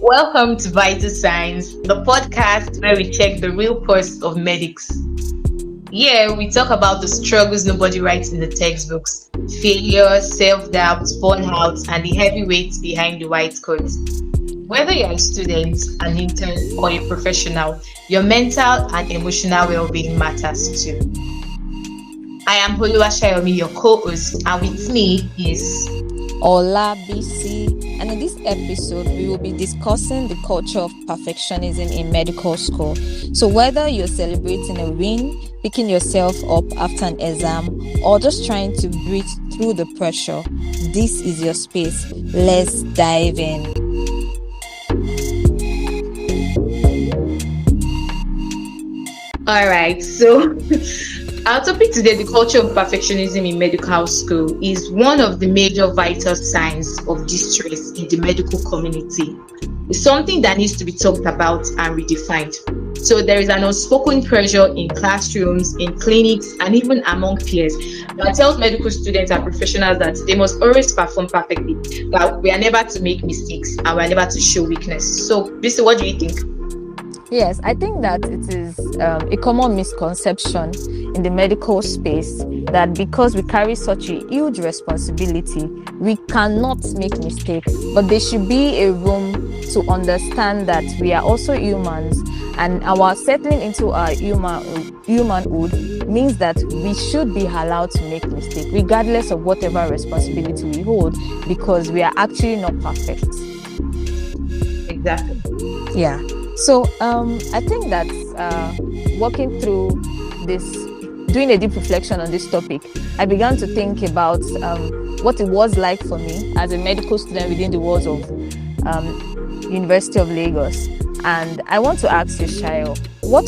Welcome to Vital Signs, the podcast where we check the real pulse of medics. Here, we talk about the struggles nobody writes in the textbooks, failure, self-doubt, burnout, and the heavy weight behind the white coat. Whether you're a student, an intern, or a professional, your mental and emotional well-being matters too. I am Oluwashayomi, your co-host, and with me is Ola BC, and in this episode, we will be discussing the culture of perfectionism in medical school. So, whether you're celebrating a win, picking yourself up after an exam, or just trying to breathe through the pressure, this is your space. Let's dive in. All right, so our topic today, the culture of perfectionism in medical school, is one of the major vital signs of distress in the medical community. It's something that needs to be talked about and redefined. So there is an unspoken pressure in classrooms, in clinics, and even among peers that tells medical students and professionals that they must always perform perfectly, that we are never to make mistakes and we are never to show weakness. So, Bisi, what do you think? Yes, I think that it is a common misconception in the medical space that because we carry such a huge responsibility, we cannot make mistakes. But there should be a room to understand that we are also humans, and our settling into our humanhood means that we should be allowed to make mistakes, regardless of whatever responsibility we hold, because we are actually not perfect. Exactly. Yeah. So I think that walking through this, doing a deep reflection on this topic, I began to think about what it was like for me as a medical student within the walls of University of Lagos. And I want to ask you, Shayo, when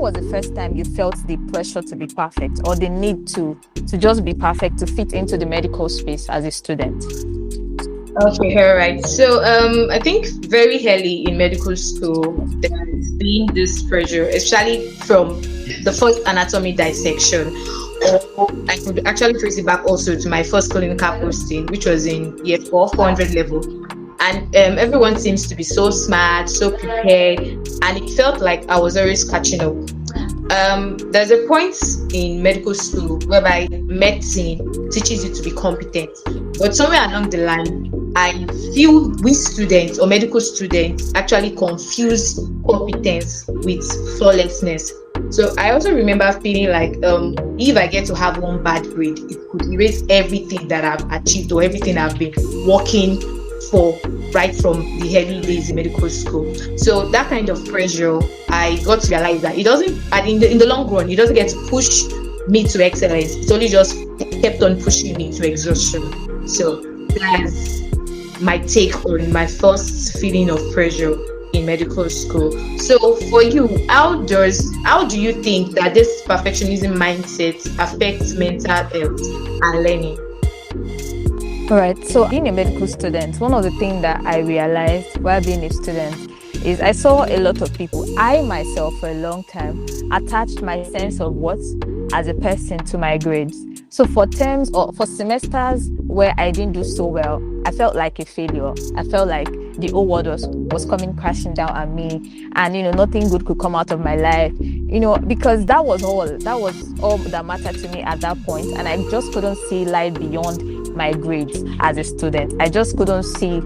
was the first time you felt the pressure to be perfect, or the need to just be perfect to fit into the medical space as a student? Okay, all right. So I think very early in medical school, there's been this pressure, especially from the first anatomy dissection. Or I could actually trace it back also to my first clinical posting, which was in year 400 level. And everyone seems to be so smart, so prepared, and it felt like I was always catching up. There's a point in medical school whereby medicine teaches you to be competent, but somewhere along the line, I feel we students or medical students actually confuse competence with flawlessness. So I also remember feeling like if I get to have one bad grade, it could erase everything that I've achieved or everything I've been working for right from the early days in medical school. So that kind of pressure, I got to realize that it doesn't, and in the long run, it doesn't get to push me to excellence. It only just kept on pushing me to exhaustion. So that's my take on my first feeling of pressure in medical school. So for you, how do you think that this perfectionism mindset affects mental health and learning? All right, so being a medical student, one of the things that I realized while being a student is I saw a lot of people. I myself, for a long time, attached my sense of worth as a person to my grades. So for terms or for semesters where I didn't do so well, I felt like a failure. I felt like the whole world was coming crashing down on me, and nothing good could come out of my life. Because that was all that mattered to me at that point, and I just couldn't see light beyond my grades as a student. I just couldn't see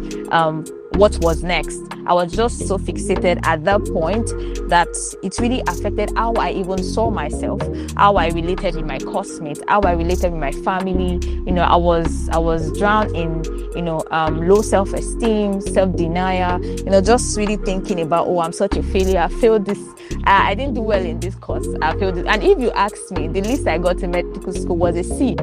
what was next. I was just so fixated at that point that it really affected how I even saw myself, how I related with my classmates, how I related with my family. I was drowned in low self-esteem, self-denial, just really thinking about, I'm such a failure, I failed this, I didn't do well in this course, I failed it. And if you ask me, the least I got in medical school was a C.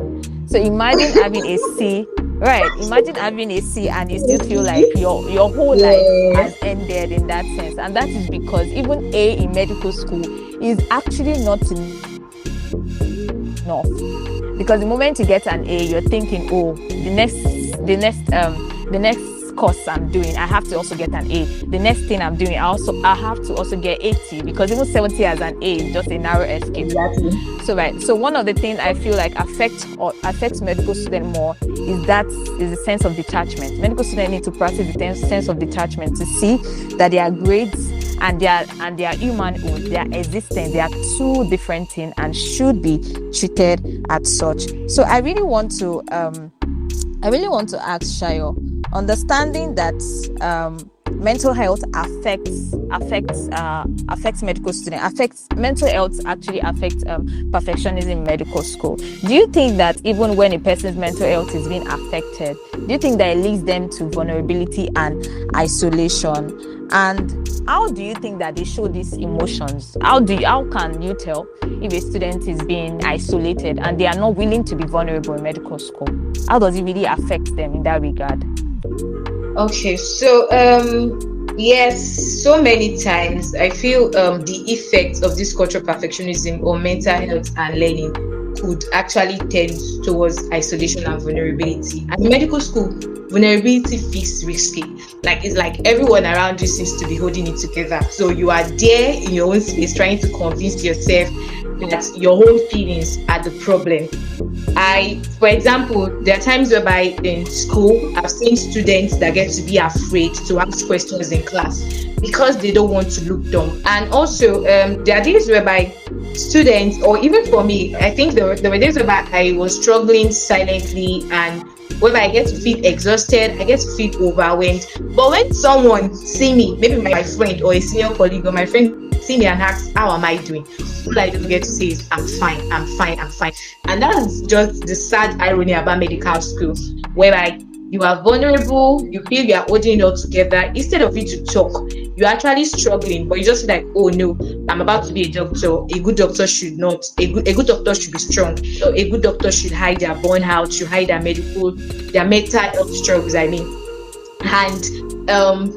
So imagine having a C, right? Imagine having a C and you still feel like your whole life has ended in that sense. And that is because even A in medical school is actually not enough. Because the moment you get an A, you're thinking, the next course I'm doing, I have to also get an A. The next thing I'm doing, I have to also get 80, because even 70 as an A is just a narrow escape. Exactly. So right. So one of the things I feel like affects medical student more is the sense of detachment. Medical students need to practice the sense of detachment to see that their grades and their humanhood, their existence, they are two different things and should be treated as such. So I really want to ask Shayo, understanding that mental health affects medical students, mental health actually affects perfectionism in medical school. Do you think that even when a person's mental health is being affected, do you think that it leads them to vulnerability and isolation? And how do you think that they show these emotions? How can you tell if a student is being isolated and they are not willing to be vulnerable in medical school? How does it really affect them in that regard? Okay, so yes, so many times I feel the effects of this cultural perfectionism on mental health and learning could actually tend towards isolation and vulnerability. And in medical school, vulnerability feels risky. Like, it's like everyone around you seems to be holding it together. So you are there in your own space trying to convince yourself that your own feelings are the problem. For example, there are times whereby in school, I've seen students that get to be afraid to ask questions in class because they don't want to look dumb. And also, there are days whereby students, or even for me, I think there were days whereby I was struggling silently, and whereby I get to feel exhausted, I get to feel overwhelmed. But when someone see me, maybe my friend or a senior colleague or my friend see me and ask, how am I doing? All I just get to say is, I'm fine. And that's just the sad irony about medical school, whereby you are vulnerable, you feel you are holding it all together. Instead of you to talk, you're actually struggling, but you just feel like, oh no, I'm about to be a doctor. A good doctor should not. A good doctor should be strong. A good doctor should hide their burnout, should hide their mental health struggles. And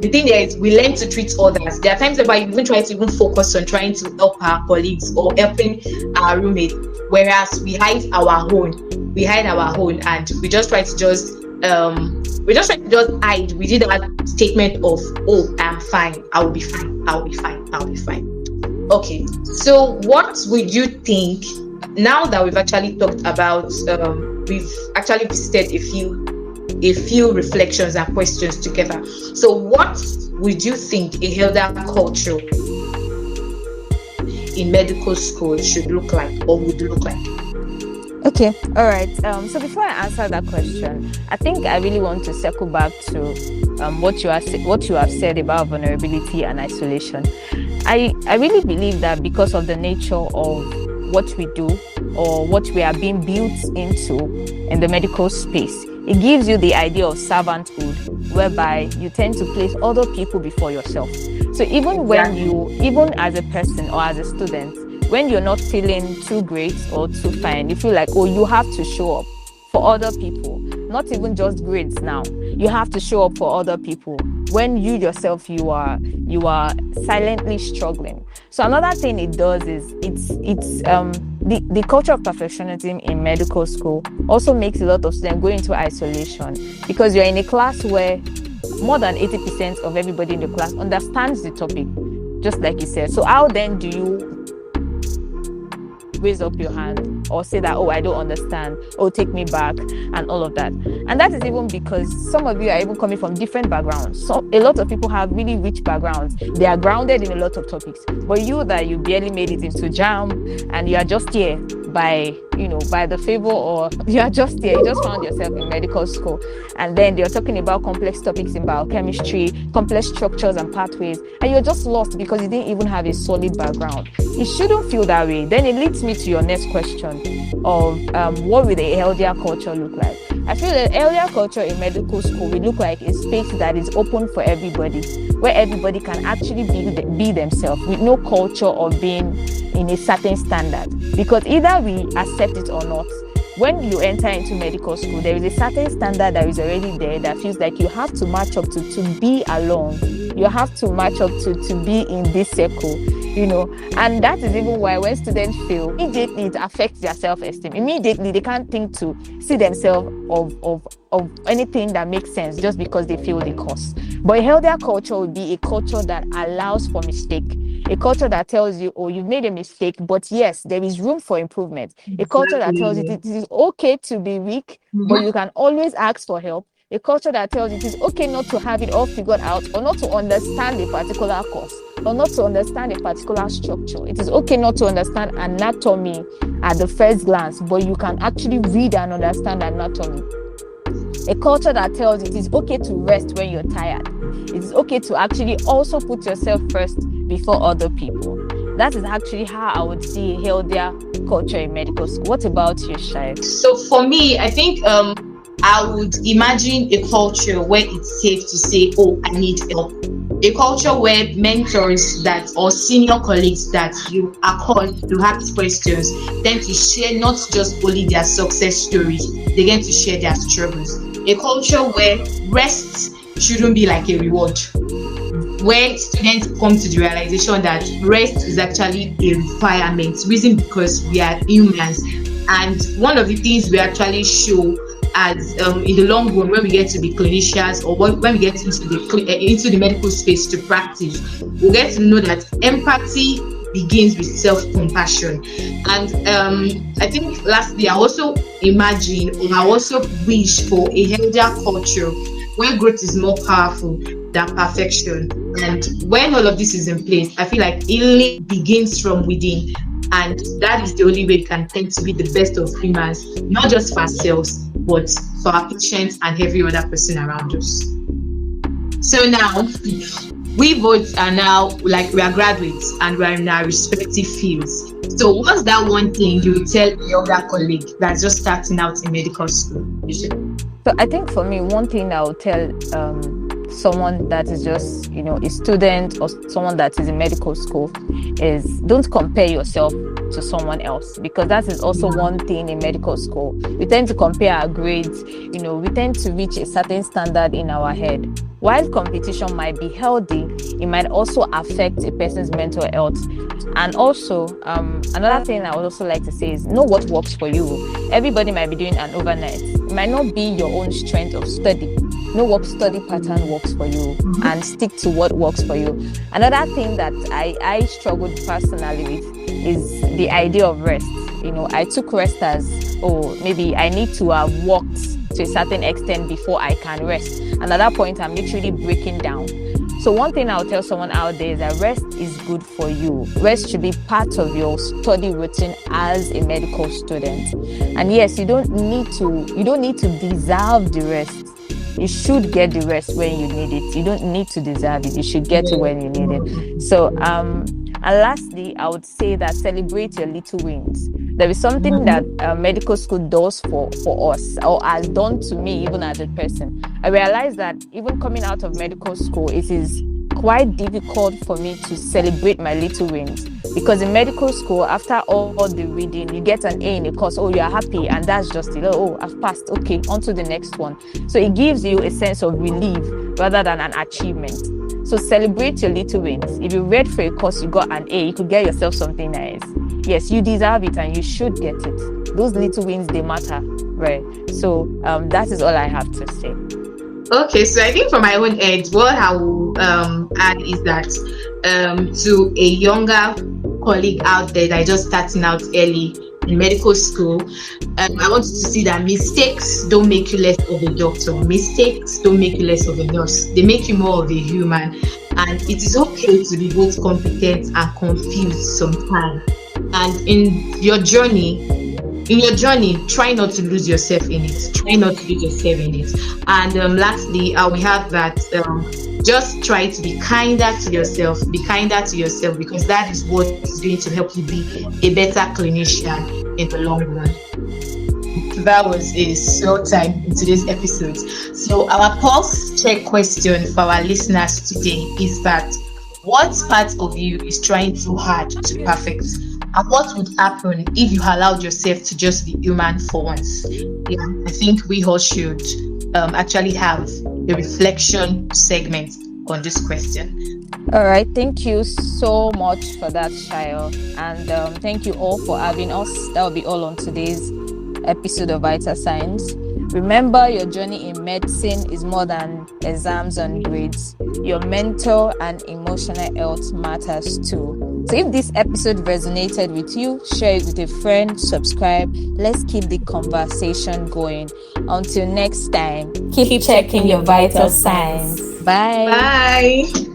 the thing there is, we learn to treat others. There are times where we even try to focus on trying to help our colleagues or helping our roommate, whereas we hide our own, and we just try to hide. We did that statement of, oh, I'm fine, I'll be fine. Okay, so what would you think, now that we've actually talked about, we've actually visited a few reflections and questions together. So what would you think a healthier culture in medical school should look like, or would look like? Okay, all right. So before I answer that question, I think I really want to circle back to what you have said about vulnerability and isolation. I really believe that because of the nature of what we do, or what we are being built into in the medical space, it gives you the idea of servanthood, whereby you tend to place other people before yourself. So even as a person or as a student, when you're not feeling too great or too fine, you feel like, oh, you have to show up for other people. Not even just grades now. You have to show up for other people when you yourself, you are silently struggling. So another thing it does is the culture of perfectionism in medical school also makes a lot of students go into isolation, because you're in a class where more than 80% of everybody in the class understands the topic, just like you said. So how then do you raise up your hand or say that, oh, I don't understand, oh, take me back, and all of that? And that is even because some of you are even coming from different backgrounds. So a lot of people have really rich backgrounds. They are grounded in a lot of topics. But you barely made it into JAM, and you are just here by the favor, or you are just here, you just found yourself in medical school, and then they're talking about complex topics in biochemistry, complex structures and pathways, and you're just lost because you didn't even have a solid background. It shouldn't feel that way. Then it leads me to your next question of what will a healthier culture look like? I feel that healthier culture in medical school will look like a space that is open for everybody, where everybody can actually be themselves, with no culture of being in a certain standard. Because either we accept it or not, when you enter into medical school, there is a certain standard that is already there that feels like you have to match up to be alone. You have to match up to be in this circle. And that is even why when students fail, immediately it affects their self-esteem. Immediately they can't think to see themselves of anything that makes sense just because they failed the course. But a healthier culture would be a culture that allows for mistake. A culture that tells you, oh, you've made a mistake, but yes, there is room for improvement. A culture that tells you it is okay to be weak, but you can always ask for help. A culture that tells you it is okay not to have it all figured out, or not to understand a particular course, or not to understand a particular structure. It is okay not to understand anatomy at the first glance, but you can actually read and understand anatomy. A culture that tells you it is okay to rest when you're tired. It is okay to actually also put yourself first before other people. That is actually how I would see a healthier culture in medical school. What about you, Shai? So for me, I think I would imagine a culture where it's safe to say, oh, I need help. A culture where mentors or senior colleagues that you are called to ask questions tend to share not just only their success stories, they get to share their struggles. A culture where rest shouldn't be like a reward, where students come to the realization that rest is actually a requirement, reason because we are humans. And one of the things we actually show as in the long run, when we get to be clinicians, or when we get into the medical space to practice, we get to know that empathy begins with self-compassion. And I think lastly, I also imagine, or I also wish for a healthier culture where growth is more powerful than perfection. And when all of this is in place, I feel like healing begins from within. And that is the only way we can tend to be the best of humans, not just for ourselves, but for our patients and every other person around us. So now, we both are now, like, we are graduates and we are in our respective fields. So what's that one thing you would tell a younger colleague that's just starting out in medical school? So I think for me, one thing I would tell someone that is just, a student or someone that is in medical school is don't compare yourself to someone else, because that is also one thing in medical school. We tend to compare our grades, we tend to reach a certain standard in our head. While competition might be healthy, it might also affect a person's mental health. And also, another thing I would also like to say is know what works for you. Everybody might be doing an overnight. It might not be your own strength of study. Know what study pattern works for you and stick to what works for you. Another thing that I struggled personally with is the idea of rest. I took rest as, maybe I need to have worked to a certain extent before I can rest. And at that point, I'm literally breaking down. So one thing I'll tell someone out there is that rest is good for you. Rest should be part of your study routine as a medical student. And yes, you don't need to deserve the rest. You should get the rest when you need it. You don't need to deserve it. You should get it when you need it. So, and lastly, I would say that celebrate your little wins. There is something that medical school does for us, or has done to me, even as a person. I realized that even coming out of medical school, it is quite difficult for me to celebrate my little wins, because in medical school, after all the reading, you get an A in a course, you are happy, and that's just it. I've passed, okay, on to the next one. So it gives you a sense of relief rather than an achievement. So celebrate your little wins. If you read for a course, you got an A, you could get yourself something nice. Yes, you deserve it and you should get it. Those little wins, they matter, right? So that is all I have to say. Okay, so I think from my own end, what I will add is that to a younger colleague out there that is just starting out early in medical school, I want you to see that mistakes don't make you less of a doctor. Mistakes don't make you less of a nurse. They make you more of a human. And it is okay to be both competent and confused sometimes. And in your journey, try not to lose yourself in it. Try not to lose yourself in it. And lastly, we have that just try to be kinder to yourself. Be kinder to yourself, because that is what is going to help you be a better clinician in the long run. That was a short time in today's episode. So our pulse check question for our listeners today is that what part of you is trying too hard to perfect? And what would happen if you allowed yourself to just be human for once? Yeah, I think we all should actually have a reflection segment on this question. All right, thank you so much for that, Shayo. And thank you all for having us. That will be all on today's episode of Vital Science. Remember, your journey in medicine is more than exams and grades. Your mental and emotional health matters too. So if this episode resonated with you, share it with a friend, subscribe. Let's keep the conversation going. Until next time, keep checking your vital signs. Bye. Bye.